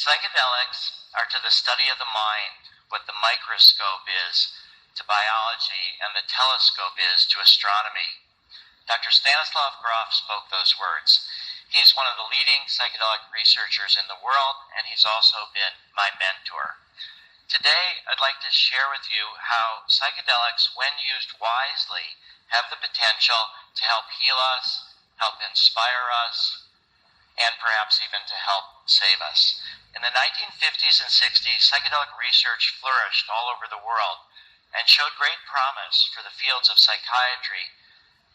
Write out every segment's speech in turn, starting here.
Psychedelics are to the study of the mind what the microscope is to biology and the telescope is to astronomy. Dr. Stanislav Grof spoke those words. He's one of the leading psychedelic researchers in the world, and he's also been my mentor. Today, I'd like to share with you how psychedelics, when used wisely, have the potential to help heal us, help inspire us, and perhaps even to help save us. In the 1950s and 60s, psychedelic research flourished all over the world and showed great promise for the fields of psychiatry,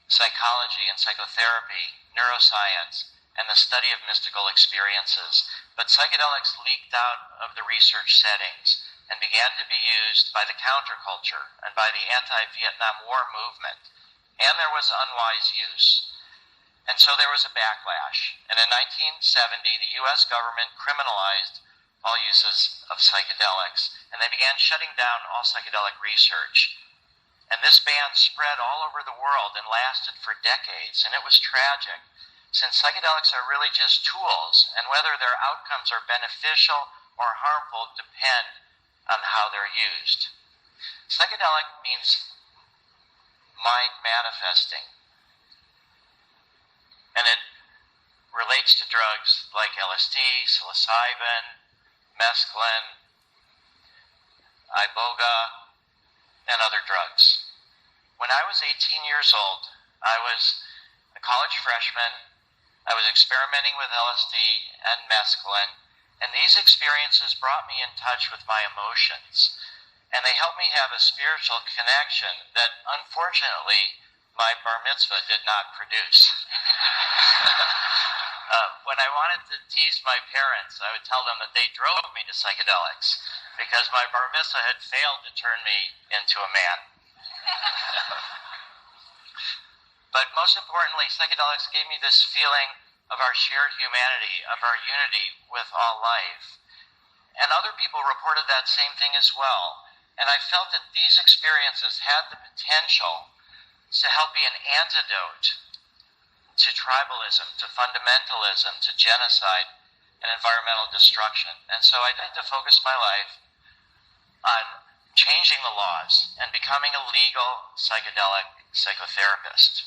psychology and psychotherapy, neuroscience, and the study of mystical experiences. But psychedelics leaked out of the research settings and began to be used by the counterculture and by the anti-Vietnam War movement. And there was unwise use. And so there was a backlash. And in 1970, the U.S. government criminalized all uses of psychedelics, and they began shutting down all psychedelic research. And this ban spread all over the world and lasted for decades, and it was tragic, since psychedelics are really just tools, and whether their outcomes are beneficial or harmful depend on how they're used. Psychedelic means mind manifesting. And it relates to drugs like LSD, psilocybin, mescaline, iboga, and other drugs. When I was 18 years old, I was a college freshman. I was experimenting with LSD and mescaline, and these experiences brought me in touch with my emotions. And they helped me have a spiritual connection that, unfortunately, my bar mitzvah did not produce. When I wanted to tease my parents, I would tell them that they drove me to psychedelics because my bar mitzvah had failed to turn me into a man. But most importantly, psychedelics gave me this feeling of our shared humanity, of our unity with all life. And other people reported that same thing as well. And I felt that these experiences had the potential to help be an antidote to tribalism, to fundamentalism, to genocide, and environmental destruction. And so I tried to focus my life on changing the laws and becoming a legal psychedelic psychotherapist.